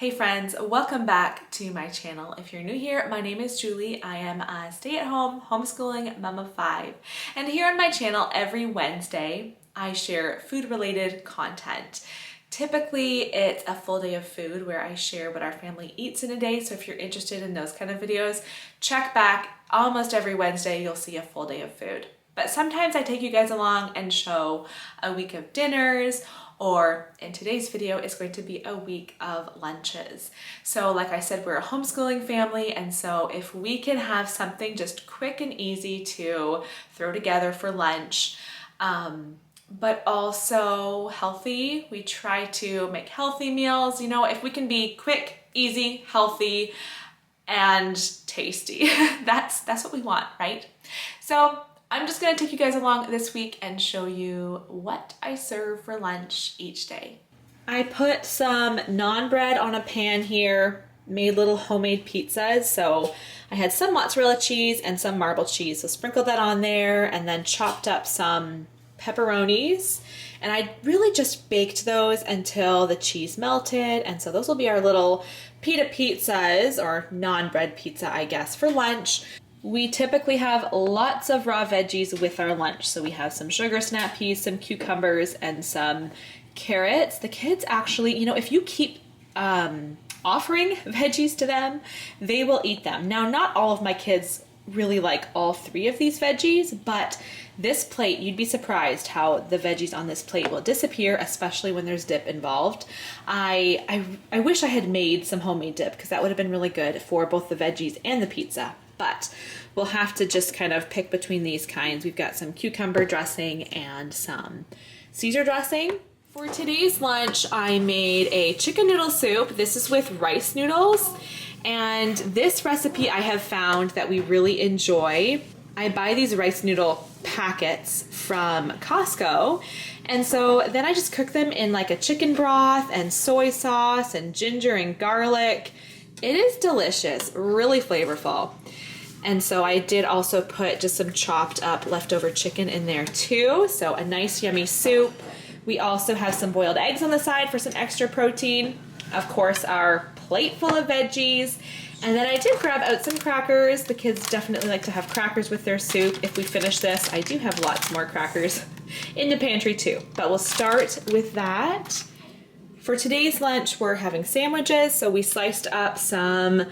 Hey friends, welcome back to my channel. If you're new here, my name is Julie. I am a stay-at-home homeschooling mom of 5. And here on my channel every Wednesday, I share food-related content. Typically, it's a full day of food where I share what our family eats in a day. So if you're interested in those kind of videos, check back. Almost every Wednesday, you'll see a full day of food. But sometimes I take you guys along and show a week of dinners, or in today's video, it's going to be a week of lunches. So like I said, we're a homeschooling family, and so if we can have something just quick and easy to throw together for lunch, but also healthy, we try to make healthy meals. You know, if we can be quick, easy, healthy, and tasty, that's what we want, right? So I'm just gonna take you guys along this week and show you what I serve for lunch each day. I put some naan bread on a pan here, made little homemade pizzas. So I had some mozzarella cheese and some marble cheese. So sprinkled that on there and then chopped up some pepperonis. And I really just baked those until the cheese melted. And so those will be our little pita pizzas, or naan bread pizza, I guess, for lunch. We typically have lots of raw veggies with our lunch. So we have some sugar snap peas, some cucumbers, and some carrots. The kids actually, you know, if you keep offering veggies to them, they will eat them. Now, not all of my kids really like all 3 of these veggies, but this plate, you'd be surprised how the veggies on this plate will disappear, especially when there's dip involved. I wish I had made some homemade dip, because that would have been really good for both the veggies and the pizza. But we'll have to just kind of pick between these kinds. We've got some cucumber dressing and some Caesar dressing. For today's lunch, I made a chicken noodle soup. This is with rice noodles. And this recipe I have found that we really enjoy. I buy these rice noodle packets from Costco. And so then I just cook them in like a chicken broth and soy sauce and ginger and garlic. It is delicious, really flavorful. And so I did also put just some chopped up leftover chicken in there too. So a nice yummy soup. We also have some boiled eggs on the side for some extra protein. Of course, our plate full of veggies. And then I did grab out some crackers. The kids definitely like to have crackers with their soup. If we finish this, I do have lots more crackers in the pantry too. But we'll start with that. For today's lunch, we're having sandwiches. So we sliced up some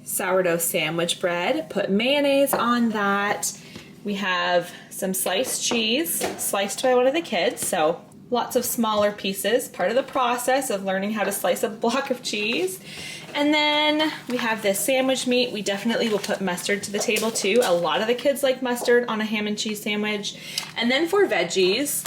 sourdough sandwich bread, put mayonnaise on that. We have some sliced cheese, sliced by one of the kids, so lots of smaller pieces, part of the process of learning how to slice a block of cheese. And then we have this sandwich meat. We definitely will put mustard to the table too. A lot of the kids like mustard on a ham and cheese sandwich. And then for veggies,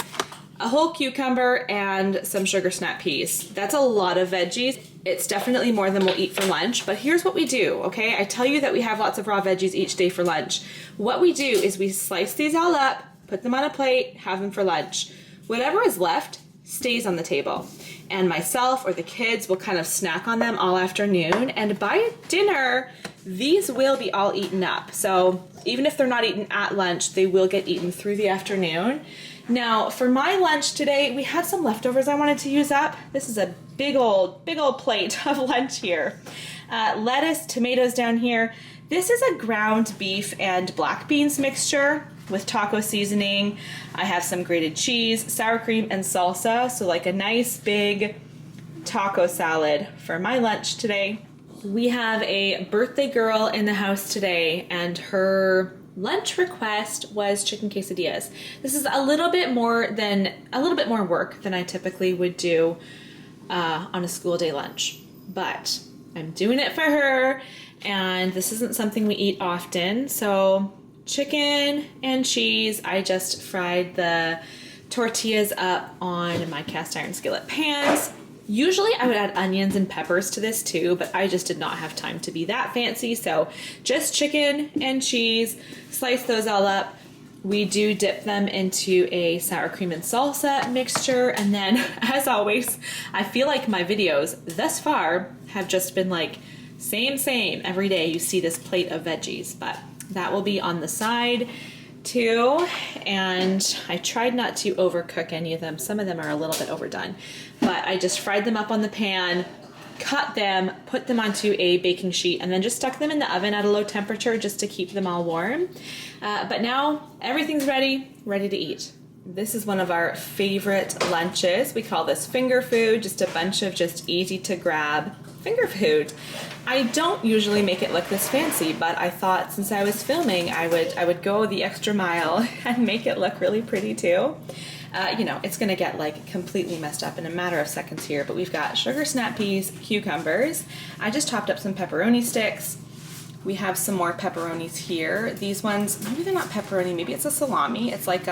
a whole cucumber and some sugar snap peas. That's a lot of veggies. It's definitely more than we'll eat for lunch, but here's what we do, okay? I tell you that we have lots of raw veggies each day for lunch. What we do is we slice these all up, put them on a plate, have them for lunch. Whatever is left stays on the table. And myself or the kids will kind of snack on them all afternoon. And by dinner, these will be all eaten up. So even if they're not eaten at lunch, they will get eaten through the afternoon. Now, for my lunch today, we had some leftovers I wanted to use up. This is a big old plate of lunch here. Lettuce, tomatoes down here. This is a ground beef and black beans mixture with taco seasoning. I have some grated cheese, sour cream, and salsa. So like a nice big taco salad for my lunch today. We have a birthday girl in the house today, and her lunch request was chicken quesadillas. This is a little bit more work than I typically would do on a school day lunch, but I'm doing it for her, and this isn't something we eat often. So chicken and cheese. I just fried the tortillas up on my cast iron skillet pans. Usually I would add onions and peppers to this too, but I just did not have time to be that fancy. So just chicken and cheese, slice those all up. We do dip them into a sour cream and salsa mixture. And then, as always, I feel like my videos thus far have just been like same every day. You see this plate of veggies, but that will be on the side too. And I tried not to overcook any of them. Some of them are a little bit overdone, but I just fried them up on the pan, cut them, put them onto a baking sheet, and then just stuck them in the oven at a low temperature just to keep them all warm. But now everything's ready to eat. This is one of our favorite lunches. We call this finger food, just a bunch of just easy to grab finger food. I don't usually make it look this fancy, but I thought since I was filming, I would go the extra mile and make it look really pretty too. You know, it's gonna get like completely messed up in a matter of seconds here, but we've got sugar snap peas, cucumbers. I just chopped up some pepperoni sticks. We have some more pepperonis here. These ones, maybe they're not pepperoni, maybe it's a salami. It's like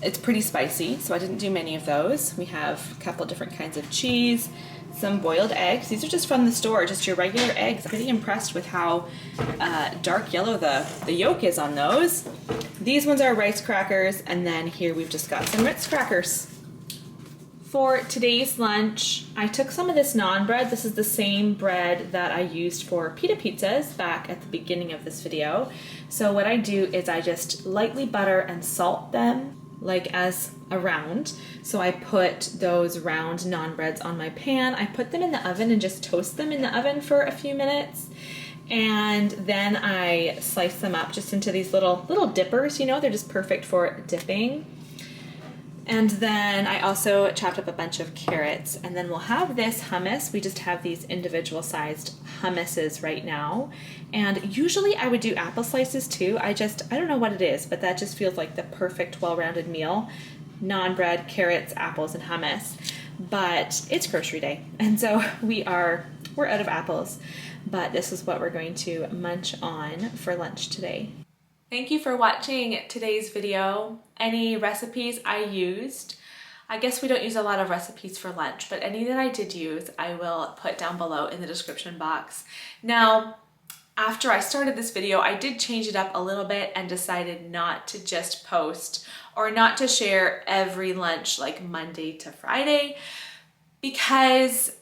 it's pretty spicy, so I didn't do many of those. We have a couple different kinds of cheese, some boiled eggs. These are just from the store, just your regular eggs. I'm pretty impressed with how dark yellow the yolk is on those. These ones are rice crackers, and then here we've just got some Ritz crackers. For today's lunch, I took some of this naan bread. This is the same bread that I used for pita pizzas back at the beginning of this video. So what I do is I just lightly butter and salt them, like as a round. So I put those round naan breads on my pan. I put them in the oven and just toast them in the oven for a few minutes. And then I slice them up just into these little dippers, you know, they're just perfect for dipping. And then I also chopped up a bunch of carrots, and then we'll have this hummus. We just have these individual sized hummuses right now. And usually I would do apple slices too. I don't know what it is, but that just feels like the perfect well-rounded meal. Naan bread, carrots, apples, and hummus. But it's grocery day, and so we're out of apples. But this is what we're going to munch on for lunch today. Thank you for watching today's video. Any recipes I used, I guess we don't use a lot of recipes for lunch, but any that I did use, I will put down below in the description box. Now, after I started this video, I did change it up a little bit and decided not to just post or not to share every lunch like Monday to Friday, because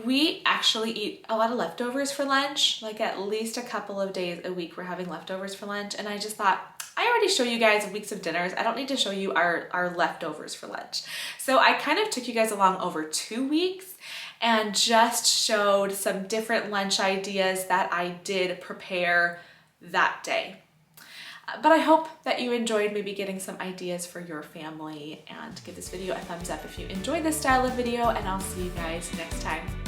we actually eat a lot of leftovers for lunch, like at least a couple of days a week we're having leftovers for lunch. And I just thought, I already show you guys weeks of dinners. I don't need to show you our leftovers for lunch. So I kind of took you guys along over 2 weeks and just showed some different lunch ideas that I did prepare that day. But I hope that you enjoyed maybe getting some ideas for your family, and give this video a thumbs up if you enjoyed this style of video, and I'll see you guys next time.